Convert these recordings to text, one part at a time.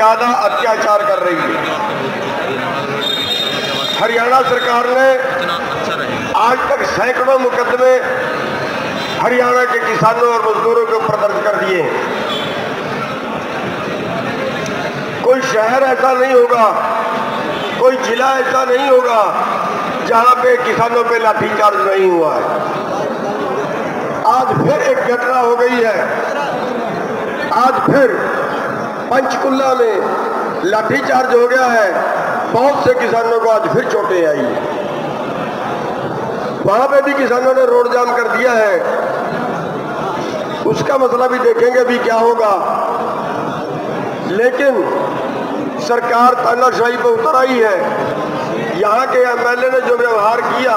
ज्यादा अत्याचार कर रही है। हरियाणा सरकार ने आज तक सैकड़ों मुकदमे हरियाणा के किसानों और मजदूरों के ऊपर दर्ज कर दिए हैं। कोई शहर ऐसा नहीं होगा, कोई जिला ऐसा नहीं होगा जहां पे किसानों पे लाठीचार्ज नहीं हुआ है। आज फिर एक घटना हो गई है। आज फिर पंचकुला में लाठीचार्ज हो गया है। बहुत से किसानों को आज फिर चोटें आई है। वहां पे भी किसानों ने रोड जाम कर दिया है। उसका मसला भी देखेंगे अभी क्या होगा। लेकिन सरकार तानाशाही पर उतर आई है। यहाँ के एमएलए ने जो व्यवहार किया,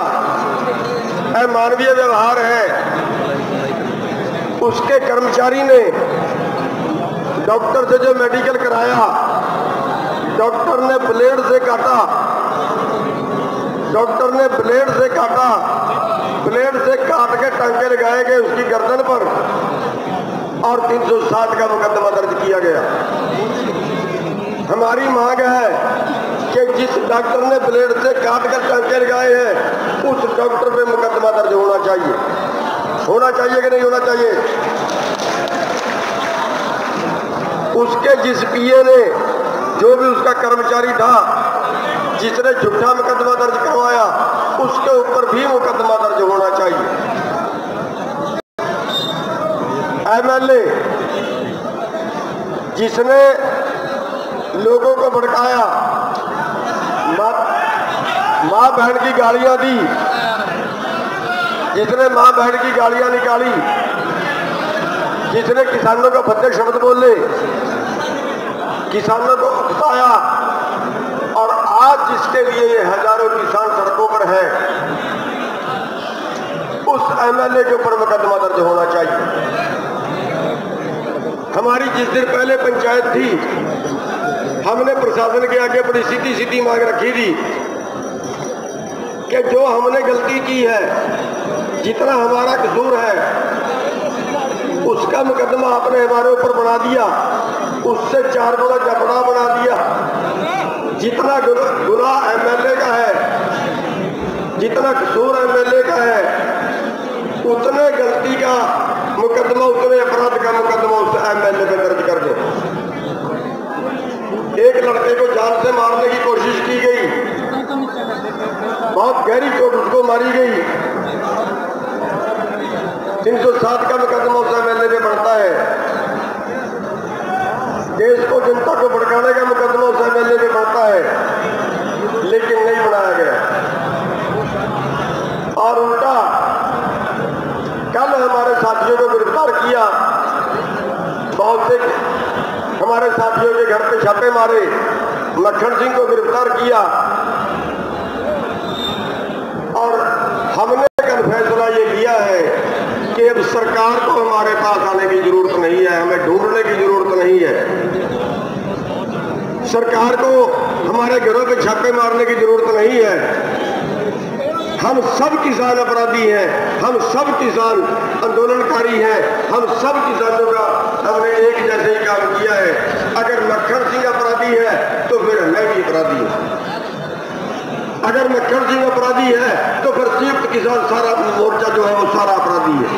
अमानवीय व्यवहार है। उसके कर्मचारी ने डॉक्टर से जो मेडिकल कराया, डॉक्टर ने ब्लेड से काटा, डॉक्टर ने ब्लेड से काटा, ब्लेड से काट के टांके लगाए गए उसकी गर्दन पर और 307 का मुकदमा दर्ज किया गया। हमारी मांग है कि जिस डॉक्टर ने ब्लेड से काट कर टांके लगाए हैं उस डॉक्टर पे मुकदमा दर्ज होना चाहिए। होना चाहिए कि नहीं होना चाहिए? उसके जिस पीए ने, जो भी उसका कर्मचारी था जिसने झूठा मुकदमा दर्ज करवाया, उसके ऊपर भी मुकदमा दर्ज होना चाहिए। एमएलए जिसने लोगों को भड़काया, मां बहन की गालियां दी, जिसने मां बहन की गालियां निकाली, जिसने किसानों को भद्दे शब्द बोले, किसानों को उकसाया और आज जिसके लिए ये हजारों किसान सड़कों पर हैं, उस एमएलए के ऊपर मुकदमा दर्ज होना चाहिए। हमारी जिस दिन पहले पंचायत थी, हमने प्रशासन के आगे बड़ी सीधी मांग रखी थी कि जो हमने गलती की है, जितना हमारा कसूर है, उसका मुकदमा आपने हमारे ऊपर बना दिया, उससे 4 गुना जबड़ा बना दिया। जितना गुनाह एमएलए का है, जितना कसूर एमएलए का है, उतने गलती का मुकदमा, उतने अपराध का मुकदमा उस एमएलए पे दर्ज कर दे। एक लड़के को जान से मारने की कोशिश की गई, बहुत गहरी चोट उसको मारी गई, 307 का मुकदमा उस एमएलए पे बढ़ता है। देश को, जनता को भड़काने का मुकदमा उस एमएलए पे बढ़ता है, लेकिन नहीं बनाया गया। और उल्टा कल हमारे साथियों को गिरफ्तार किया, बहुत से हमारे साथियों के घर पे छापे मारे, लखन सिंह को गिरफ्तार किया और हमने कल फैसला ये लिया है कि अब सरकार को हमारे पास आने की जरूरत नहीं है, हमें ढूंढने की जरूरत नहीं है। सरकार को हमारे घरों पे छापे मारने की जरूरत नहीं है। हम सब किसान अपराधी हैं, हम सब किसान आंदोलनकारी हैं, हम सब किसानों का हमने एक जैसे ही काम किया है। अगर लखन सिंह अपराधी है तो फिर मैं भी अपराधी हूं। अगर लखन सिंह अपराधी है तो फिर संयुक्त किसान सारा मोर्चा जो है वो सारा अपराधी है।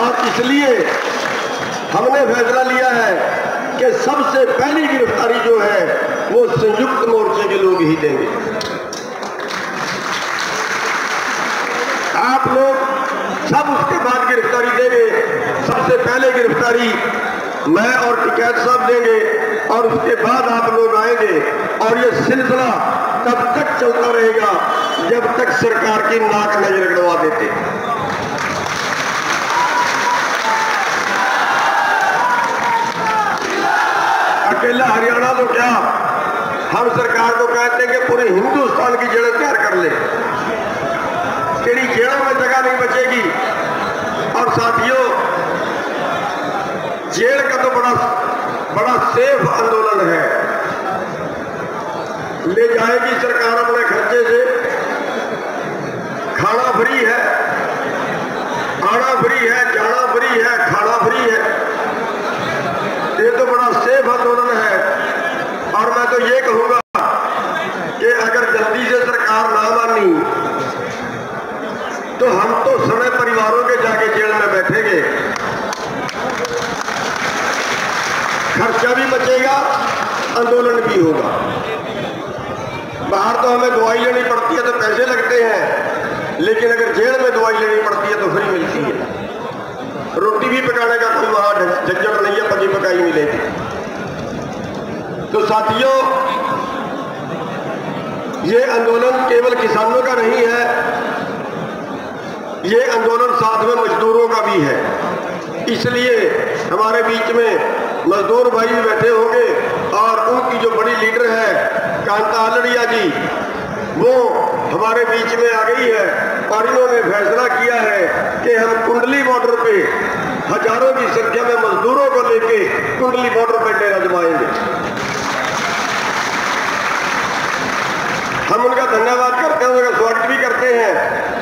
और इसलिए हमने फैसला लिया है कि सबसे पहली गिरफ्तारी जो है वो संयुक्त मोर्चे के लोग ही देंगे। आप लोग सब उसके बाद गिरफ्तारी देंगे। सबसे पहले गिरफ्तारी मैं और टिकैत साहब देंगे और उसके बाद आप लोग आएंगे और ये सिलसिला तब तक चलता रहेगा जब तक सरकार की नाक नजर गड़वा देते। अकेला हरियाणा तो क्या, हम सरकार को कहते हैं कि पूरे हिंदुस्तान की जड़ें तैयार कर ले। तेरी जेलों में जगह नहीं बचेगी। और साथियों, जेल का तो बड़ा सेफ आंदोलन है। ले जाएगी सरकार अपने खर्चे से, खाना फ्री है, आना फ्री है, जाना फ्री है, खाना फ्री है। बचेगा, आंदोलन भी होगा। बाहर तो हमें दवाई लेनी पड़ती है तो पैसे लगते हैं, लेकिन अगर जेल में दवाई लेनी पड़ती है तो फ्री मिलती है। रोटी भी पकाने का कोई वहां झंझट नहीं है, पकी पकाई मिलेगी। तो साथियों, ये आंदोलन केवल किसानों का नहीं है, ये आंदोलन साथ में मजदूरों का भी है। इसलिए हमारे बीच में मजदूर भाई भी बैठे होंगे और उनकी जो बड़ी लीडर है कांता आलड़िया जी, वो हमारे बीच में आ गई है और इन्होंने फैसला किया है कि हम कुंडली बॉर्डर पे हजारों की संख्या में मजदूरों को लेके कुंडली बॉर्डर पे डेरा जमाएंगे। हम उनका धन्यवाद करते हैं, उनका स्वागत भी करते हैं।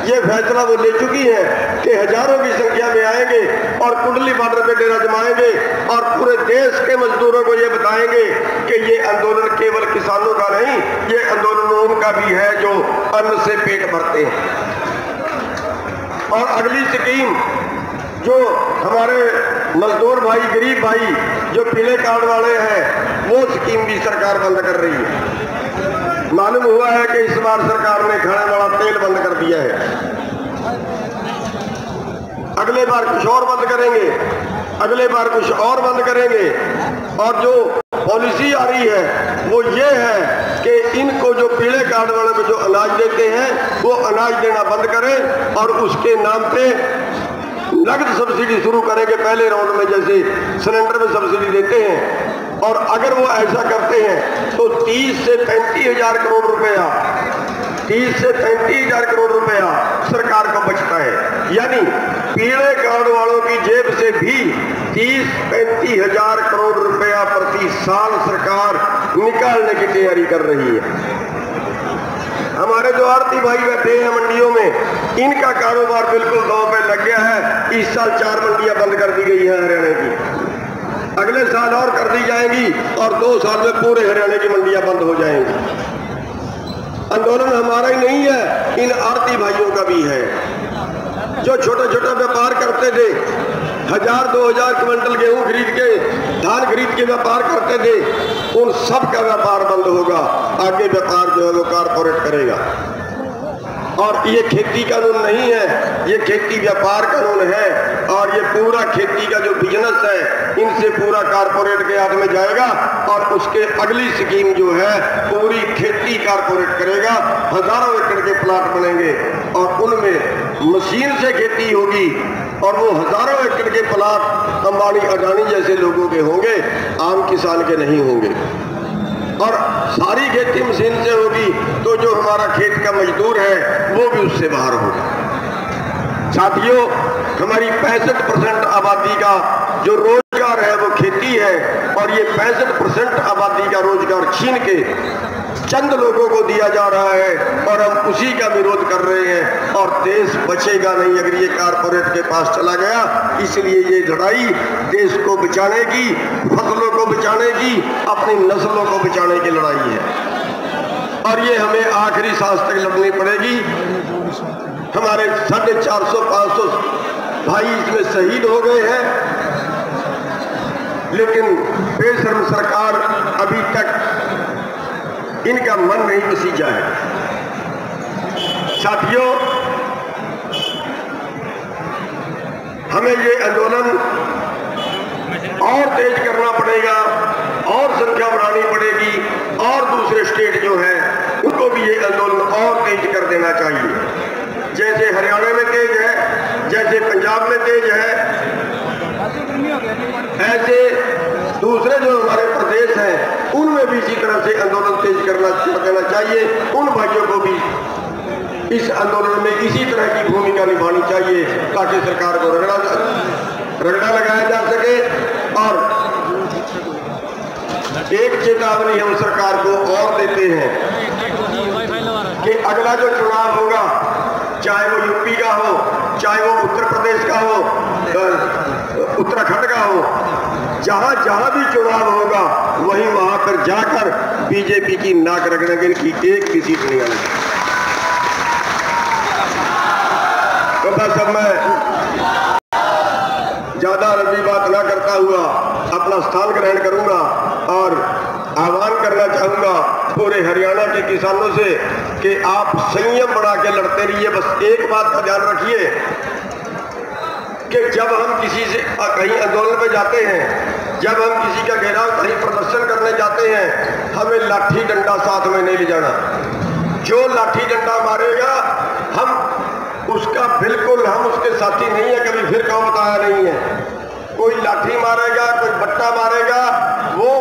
ये फैसला वो ले चुकी है कि हजारों की संख्या में आएंगे और कुंडली बॉर्डर पे डेरा जमाएंगे और पूरे देश के मजदूरों को ये बताएंगे कि ये आंदोलन केवल किसानों का नहीं, ये आंदोलन उनका भी है जो अन्न से पेट भरते हैं। और अगली स्कीम जो हमारे मजदूर भाई, गरीब भाई जो पीले कार्ड वाले हैं, वो स्कीम भी सरकार बंद कर रही है। मालूम हुआ है कि इस बार सरकार ने खाने वाला तेल बंद कर दिया है, अगले बार कुछ और बंद करेंगे, अगले बार कुछ और बंद करेंगे। और जो पॉलिसी आ रही है वो ये है कि इनको जो पीले कार्ड वाले को जो अनाज देते हैं वो अनाज देना बंद करें और उसके नाम पे नगद सब्सिडी शुरू करेंगे। पहले राउंड में जैसे सिलेंडर में सब्सिडी देते हैं, और अगर वो ऐसा करते हैं तो 30 से 35 हजार करोड़ रुपया, 30 से 35 हजार करोड़ रुपया सरकार को बचता है। यानी पीले कार्ड वालों की जेब से भी 30-35 हजार करोड़ रुपया प्रति साल सरकार निकालने की तैयारी कर रही है। हमारे जो आड़ती भाई बैठे हैं मंडियों में, इनका कारोबार बिल्कुल दांव पे लग गया है। इस साल 4 मंडियां बंद कर दी गई है हरियाणा की, अगले साल और कर दी जाएंगी और 2 साल में पूरे हरियाणा की मंडियां बंद हो जाएंगी। आंदोलन हमारा ही नहीं है, इन आड़ती भाइयों का भी है। जो छोटा छोटा व्यापार करते थे, 1000-2000 क्विंटल गेहूं खरीद के, धान खरीद के व्यापार करते थे, उन सब का व्यापार बंद होगा। आगे व्यापार जो है वो कारपोरेट करेगा। और ये खेती कानून नहीं है, ये खेती व्यापार कानून है। और ये पूरा खेती का जो बिजनेस है, इनसे पूरा कारपोरेट के हाथ में जाएगा। और उसके अगली स्कीम जो है पूरी खेती कारपोरेट करेगा। हजारों एकड़ के प्लाट बनेंगे और उनमें मशीन से खेती होगी और वो हजारों एकड़ के प्लाट अंबानी अडानी जैसे लोगों के होंगे, आम किसान के नहीं होंगे। और सारी खेती मशीन से होगी तो जो हमारा खेत का मजदूर है वो भी उससे बाहर होगा। साथियों, हमारी 65% आबादी का जो रोजगार है वो खेती है और ये 65% आबादी का रोजगार छीन के चंद लोगों को दिया जा रहा है और हम उसी का विरोध कर रहे हैं। और देश बचेगा नहीं अगर ये कारपोरेट के पास चला गया। इसलिए ये लड़ाई देश को बचाने की, फसलों को बचाने की, अपनी नस्लों को बचाने की लड़ाई है और ये हमें आखिरी सांस तक लड़नी पड़ेगी। हमारे 450-500 भाई इसमें शहीद हो गए हैं, लेकिन बेशर्म सरकार अभी तक इनका मन नहीं बसीजा है। साथियों, हमें ये आंदोलन और तेज करना पड़ेगा और संख्या बढ़ानी पड़ेगी और दूसरे स्टेट जो हैं उनको भी ये आंदोलन और तेज कर देना चाहिए। जैसे हरियाणा में तेज है, जैसे पंजाब में तेज है, ऐसे दूसरे जो हमारे प्रदेश हैं उनमें भी इसी तरह से आंदोलन तेज कर देना चाहिए। उन भाइयों को भी इस आंदोलन में इसी तरह की भूमिका निभानी चाहिए ताकि सरकार को रगड़ा लगाया जा सके। और एक चेतावनी हम सरकार को और देते हैं कि अगला जो चुनाव होगा, चाहे वो यूपी का हो, चाहे वो उत्तर प्रदेश का हो, उत्तराखंड का हो, जहां जहां भी चुनाव होगा वहां पर जाकर बीजेपी की नाक रगड़ने की एक भी सीट नहीं आनी। तो बस अब मैं ज्यादा लंबी बात ना करता हुआ अपना स्थान ग्रहण करूंगा और आह्वान करना चाहूँगा पूरे हरियाणा के किसानों से कि आप संयम बढ़ा के लड़ते रहिए। बस एक बात का ध्यान रखिए कि जब हम किसी से कहीं आंदोलन पे जाते हैं, जब हम किसी का घेराव कहीं प्रदर्शन करने जाते हैं, हमें लाठी डंडा साथ में नहीं ले जाना। जो लाठी डंडा मारेगा हम उसका बिल्कुल हम उसके साथी नहीं है, कभी फिर काम बताया नहीं है। कोई लाठी मारेगा, कोई बट्टा मारेगा, वो।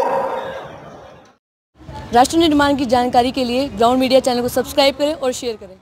राष्ट्र निर्माण की जानकारी के लिए ग्राउंड मीडिया चैनल को सब्सक्राइब करें और शेयर करें।